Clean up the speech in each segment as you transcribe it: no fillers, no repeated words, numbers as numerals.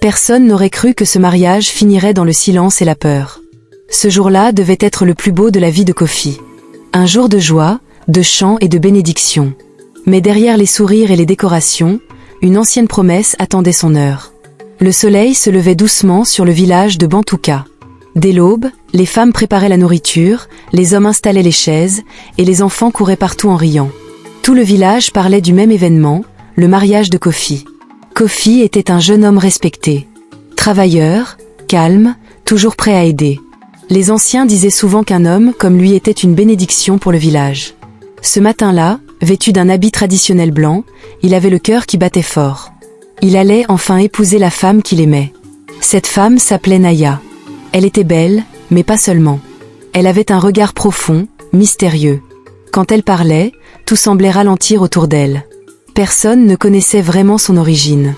Personne n'aurait cru que ce mariage finirait dans le silence et la peur. Ce jour-là devait être le plus beau de la vie de Kofi. Un jour de joie, de chants et de bénédictions. Mais derrière les sourires et les décorations, une ancienne promesse attendait son heure. Le soleil se levait doucement sur le village de Bantouka. Dès l'aube, les femmes préparaient la nourriture, les hommes installaient les chaises, et les enfants couraient partout en riant. Tout le village parlait du même événement, le mariage de Kofi. Kofi était un jeune homme respecté. Travailleur, calme, toujours prêt à aider. Les anciens disaient souvent qu'un homme comme lui était une bénédiction pour le village. Ce matin-là, vêtu d'un habit traditionnel blanc, il avait le cœur qui battait fort. Il allait enfin épouser la femme qu'il aimait. Cette femme s'appelait Naya. Elle était belle, mais pas seulement. Elle avait un regard profond, mystérieux. Quand elle parlait, tout semblait ralentir autour d'elle. Personne ne connaissait vraiment son origine.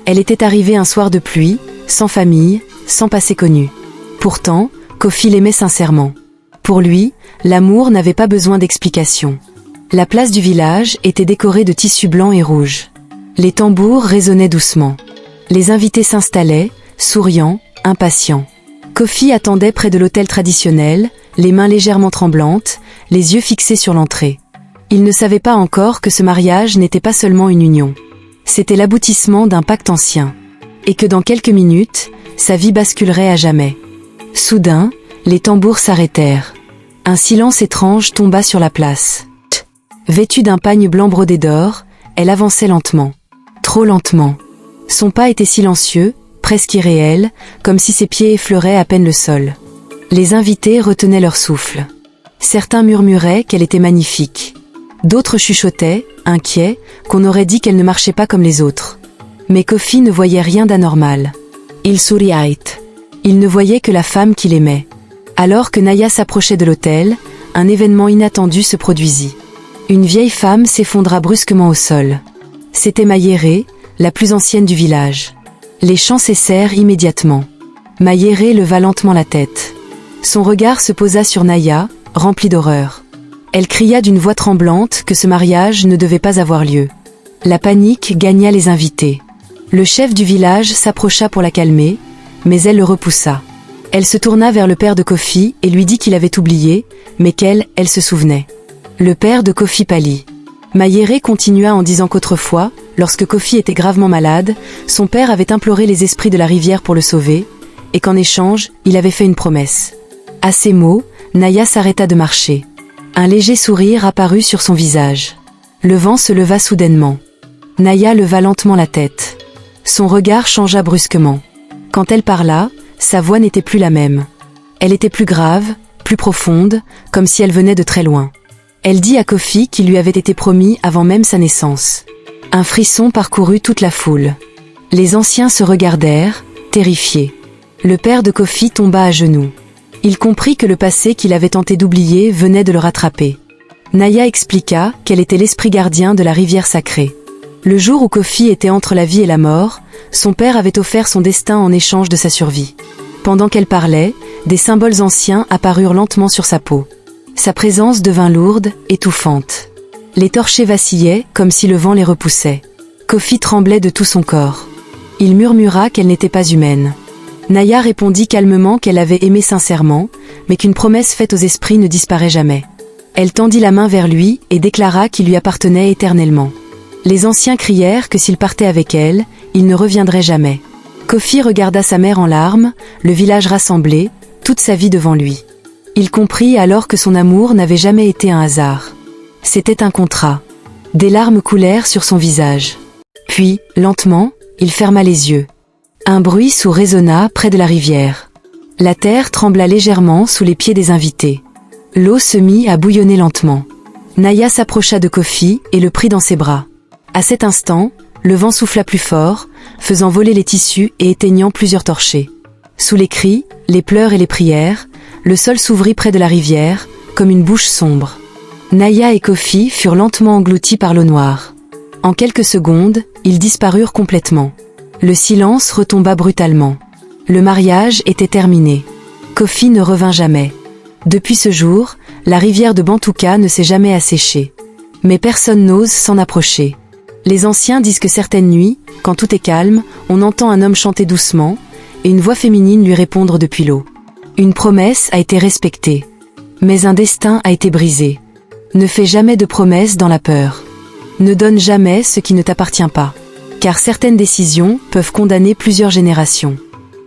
Elle était arrivée un soir de pluie, sans famille, sans passé connu. Pourtant, Kofi l'aimait sincèrement. Pour lui, l'amour n'avait pas besoin d'explication. La place du village était décorée de tissus blancs et rouges. Les tambours résonnaient doucement. Les invités s'installaient, souriants, impatients. Kofi attendait près de l'autel traditionnel, les mains légèrement tremblantes, les yeux fixés sur l'entrée. Il ne savait pas encore que ce mariage n'était pas seulement une union. C'était l'aboutissement d'un pacte ancien. Et que dans quelques minutes, sa vie basculerait à jamais. Soudain, les tambours s'arrêtèrent. Un silence étrange tomba sur la place. Vêtue d'un pagne blanc brodé d'or, elle avançait lentement. Trop lentement. Son pas était silencieux, presque irréel, comme si ses pieds effleuraient à peine le sol. Les invités retenaient leur souffle. Certains murmuraient qu'elle était magnifique. D'autres chuchotaient, inquiets, qu'on aurait dit qu'elle ne marchait pas comme les autres. Mais Kofi ne voyait rien d'anormal. Il souriait. Il ne voyait que la femme qu'il aimait. Alors que Naya s'approchait de l'autel, un événement inattendu se produisit. Une vieille femme s'effondra brusquement au sol. C'était Mayere, la plus ancienne du village. Les chants cessèrent immédiatement. Mayere leva lentement la tête. Son regard se posa sur Naya, rempli d'horreur. Elle cria d'une voix tremblante que ce mariage ne devait pas avoir lieu. La panique gagna les invités. Le chef du village s'approcha pour la calmer, mais elle le repoussa. Elle se tourna vers le père de Kofi et lui dit qu'il avait oublié, mais qu'elle se souvenait. Le père de Kofi pâlit. Mayere continua en disant qu'autrefois, lorsque Kofi était gravement malade, son père avait imploré les esprits de la rivière pour le sauver, et qu'en échange, il avait fait une promesse. À ces mots, Naya s'arrêta de marcher. Un léger sourire apparut sur son visage. Le vent se leva soudainement. Naya leva lentement la tête. Son regard changea brusquement. Quand elle parla, sa voix n'était plus la même. Elle était plus grave, plus profonde, comme si elle venait de très loin. Elle dit à Kofi qu'il lui avait été promis avant même sa naissance. Un frisson parcourut toute la foule. Les anciens se regardèrent, terrifiés. Le père de Kofi tomba à genoux. Il comprit que le passé qu'il avait tenté d'oublier venait de le rattraper. Naya expliqua qu'elle était l'esprit gardien de la rivière sacrée. Le jour où Kofi était entre la vie et la mort, son père avait offert son destin en échange de sa survie. Pendant qu'elle parlait, des symboles anciens apparurent lentement sur sa peau. Sa présence devint lourde, étouffante. Les torchers vacillaient comme si le vent les repoussait. Kofi tremblait de tout son corps. Il murmura qu'elle n'était pas humaine. Naya répondit calmement qu'elle avait aimé sincèrement, mais qu'une promesse faite aux esprits ne disparaît jamais. Elle tendit la main vers lui et déclara qu'il lui appartenait éternellement. Les anciens crièrent que s'il partait avec elle, il ne reviendrait jamais. Kofi regarda sa mère en larmes, le village rassemblé, toute sa vie devant lui. Il comprit alors que son amour n'avait jamais été un hasard. C'était un contrat. Des larmes coulèrent sur son visage. Puis, lentement, il ferma les yeux. Un bruit sourd résonna près de la rivière. La terre trembla légèrement sous les pieds des invités. L'eau se mit à bouillonner lentement. Naya s'approcha de Kofi et le prit dans ses bras. À cet instant, le vent souffla plus fort, faisant voler les tissus et éteignant plusieurs torchers. Sous les cris, les pleurs et les prières, le sol s'ouvrit près de la rivière, comme une bouche sombre. Naya et Kofi furent lentement engloutis par l'eau noire. En quelques secondes, ils disparurent complètement. Le silence retomba brutalement. Le mariage était terminé. Kofi ne revint jamais. Depuis ce jour, la rivière de Bantouka ne s'est jamais asséchée. Mais personne n'ose s'en approcher. Les anciens disent que certaines nuits, quand tout est calme, on entend un homme chanter doucement, et une voix féminine lui répondre depuis l'eau. Une promesse a été respectée. Mais un destin a été brisé. Ne fais jamais de promesses dans la peur. Ne donne jamais ce qui ne t'appartient pas. Car certaines décisions peuvent condamner plusieurs générations.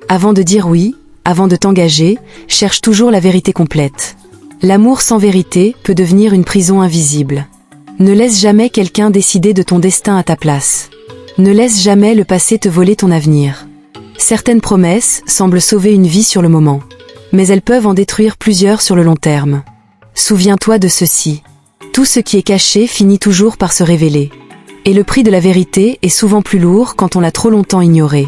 Avant de dire oui, avant de t'engager, cherche toujours la vérité complète. L'amour sans vérité peut devenir une prison invisible. Ne laisse jamais quelqu'un décider de ton destin à ta place. Ne laisse jamais le passé te voler ton avenir. Certaines promesses semblent sauver une vie sur le moment, mais elles peuvent en détruire plusieurs sur le long terme. Souviens-toi de ceci. Tout ce qui est caché finit toujours par se révéler. Et le prix de la vérité est souvent plus lourd quand on l'a trop longtemps ignoré.